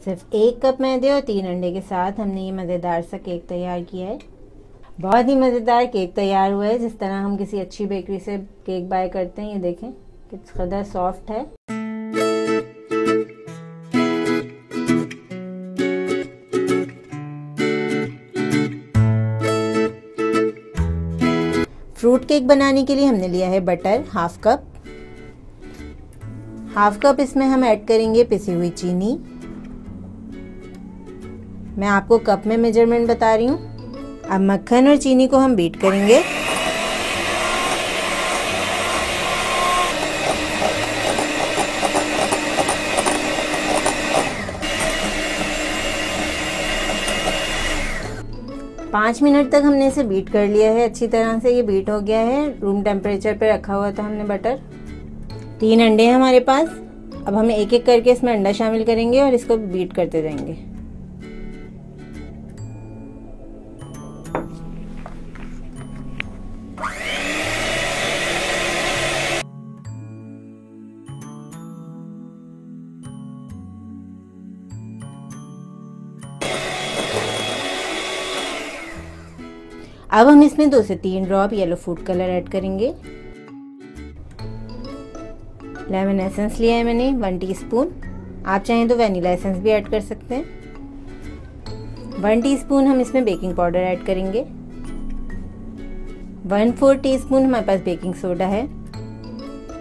सिर्फ 1 कप मैदे और 3 अंडे के साथ हमने ये मज़ेदार सा केक तैयार किया है। बहुत ही मज़ेदार केक तैयार हुआ है, जिस तरह हम किसी अच्छी बेकरी से केक बाय करते हैं। ये देखें किस कदर सॉफ्ट है। फ्रूट केक बनाने के लिए हमने लिया है बटर हाफ कप इसमें हम ऐड करेंगे पिसी हुई चीनी। मैं आपको कप में मेजरमेंट बता रही हूँ। अब मक्खन और चीनी को हम बीट करेंगे। पाँच मिनट तक हमने इसे बीट कर लिया है। अच्छी तरह से ये बीट हो गया है। रूम टेम्परेचर पे रखा हुआ था हमने बटर। 3 अंडे हैं हमारे पास। अब हम एक एक करके इसमें अंडा शामिल करेंगे और इसको बीट करते जाएंगे। अब हम इसमें 2 से 3 drop yellow food colour add करेंगे। लेमन एसेंस लिया है मैंने 1 टीस्पून। आप चाहें तो वनीला एसेंस भी ऐड कर सकते हैं। 1 टीस्पून हम इसमें बेकिंग पाउडर ऐड करेंगे। 1/4 टीस्पून हमारे पास बेकिंग सोडा है।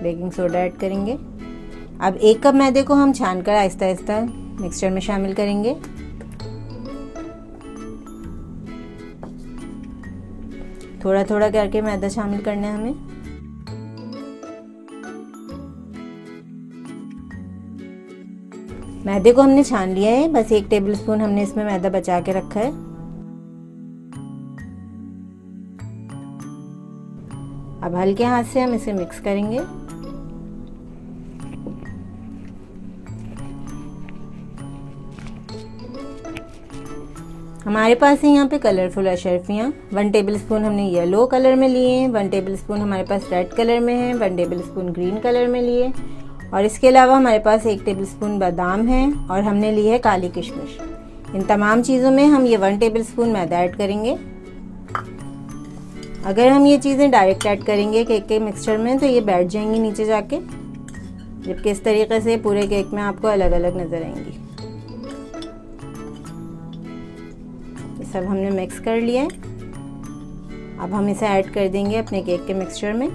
बेकिंग सोडा ऐड करेंगे। अब 1 कप मैदे को हम छानकर आहिस्ता आहिस्ता मिक्सचर में शामिल करेंगे। थोड़ा थोड़ा करके मैदा शामिल करना है हमें। मैदे को हमने छान लिया है। बस 1 टेबलस्पून हमने इसमें मैदा बचा के रखा है। अब हल्के हाथ से हम इसे मिक्स करेंगे। हमारे पास है यहाँ पे कलरफुल अशरफियाँ। 1 टेबलस्पून हमने येलो कलर में लिए हैं। 1 टेबलस्पून हमारे पास रेड कलर में है। 1 टेबलस्पून ग्रीन कलर में लिए। और इसके अलावा हमारे पास 1 टेबलस्पून बादाम है और हमने ली है काली किशमिश। इन तमाम चीज़ों में हम ये 1 टेबलस्पून मैदा ऐड करेंगे। अगर हम ये चीज़ें डायरेक्ट ऐड करेंगे केक के मिक्सचर में तो ये बैठ जाएंगी नीचे जाके, जबकि इस तरीके से पूरे केक में आपको अलग अलग नज़र आएंगी। सब हमने मिक्स कर लिया है। अब हम इसे ऐड कर देंगे अपने केक के मिक्सचर में।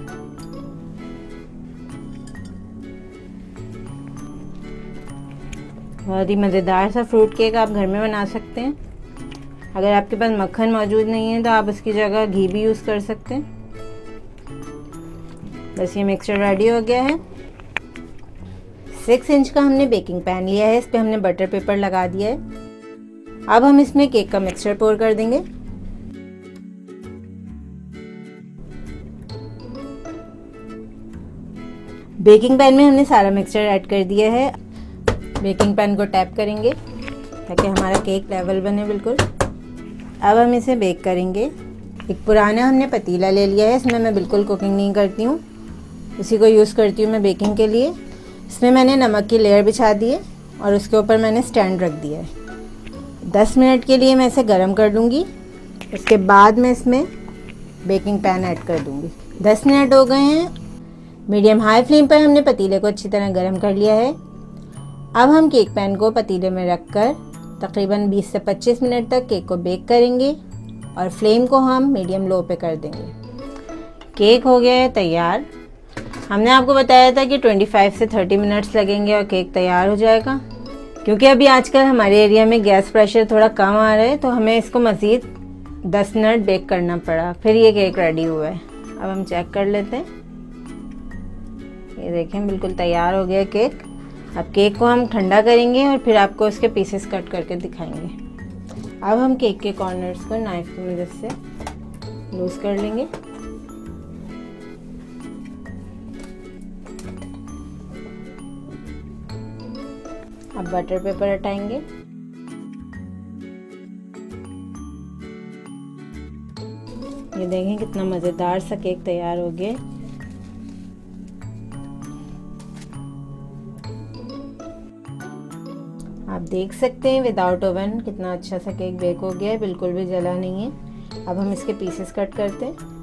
बहुत ही मज़ेदार सा फ्रूट केक आप घर में बना सकते हैं। अगर आपके पास मक्खन मौजूद नहीं है तो आप उसकी जगह घी भी यूज़ कर सकते हैं। बस ये मिक्सचर रेडी हो गया है। 6 इंच का हमने बेकिंग पैन लिया है। इस पर हमने बटर पेपर लगा दिया है। अब हम इसमें केक का मिक्सचर पोर कर देंगे। बेकिंग पैन में हमने सारा मिक्सचर ऐड कर दिया है। बेकिंग पैन को टैप करेंगे ताकि हमारा केक लेवल बने बिल्कुल। अब हम इसे बेक करेंगे। एक पुराना हमने पतीला ले लिया है। इसमें मैं बिल्कुल कुकिंग नहीं करती हूँ, उसी को यूज़ करती हूँ मैं बेकिंग के लिए। इसमें मैंने नमक की लेयर बिछा दी है और उसके ऊपर मैंने स्टैंड रख दिया है। 10 मिनट के लिए मैं इसे गर्म कर लूँगी। उसके बाद मैं इसमें बेकिंग पैन ऐड कर दूँगी। 10 मिनट हो गए हैं। मीडियम हाई फ्लेम पर हमने पतीले को अच्छी तरह गर्म कर लिया है। अब हम केक पैन को पतीले में रखकर तकरीबन 20 से 25 मिनट तक केक को बेक करेंगे और फ्लेम को हम मीडियम लो पे कर देंगे। केक हो गया है तैयार। हमने आपको बताया था कि 25 से 30 मिनट्स लगेंगे और केक तैयार हो जाएगा। क्योंकि अभी आजकल हमारे एरिया में गैस प्रेशर थोड़ा कम आ रहा है तो हमें इसको मज़ीद 10 मिनट बेक करना पड़ा, फिर ये केक रेडी हुआ है। अब हम चेक कर लेते हैं। ये देखें बिल्कुल तैयार हो गया केक। अब केक को हम ठंडा करेंगे और फिर आपको उसके पीसेस कट करके दिखाएंगे। अब हम केक के कॉर्नर्स को नाइफ की मदद से लूज कर लेंगे। अब बटर पेपर हटाएंगे। ये देखें कितना मज़ेदार सा केक तैयार हो गया। आप देख सकते हैं विदाउट ओवन कितना अच्छा सा केक बेक हो गया है, बिल्कुल भी जला नहीं है। अब हम इसके पीसेस कट करते हैं।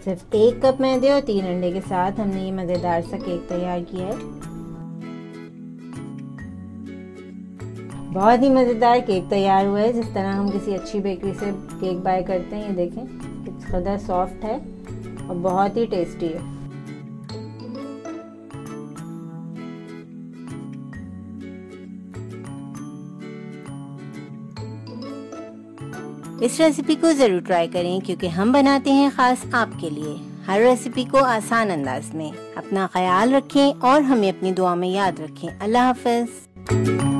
सिर्फ 1 कप मैदे और 3 अंडे के साथ हमने ये मज़ेदार सा केक तैयार किया है। बहुत ही मज़ेदार केक तैयार हुआ है, जिस तरह हम किसी अच्छी बेकरी से केक बाय करते हैं। ये देखें किस कदर सॉफ्ट है और बहुत ही टेस्टी है। इस रेसिपी को ज़रूर ट्राई करें, क्योंकि हम बनाते हैं ख़ास आपके लिए हर रेसिपी को आसान अंदाज में। अपना ख्याल रखें और हमें अपनी दुआ में याद रखें। अल्लाह हाफ़िज़।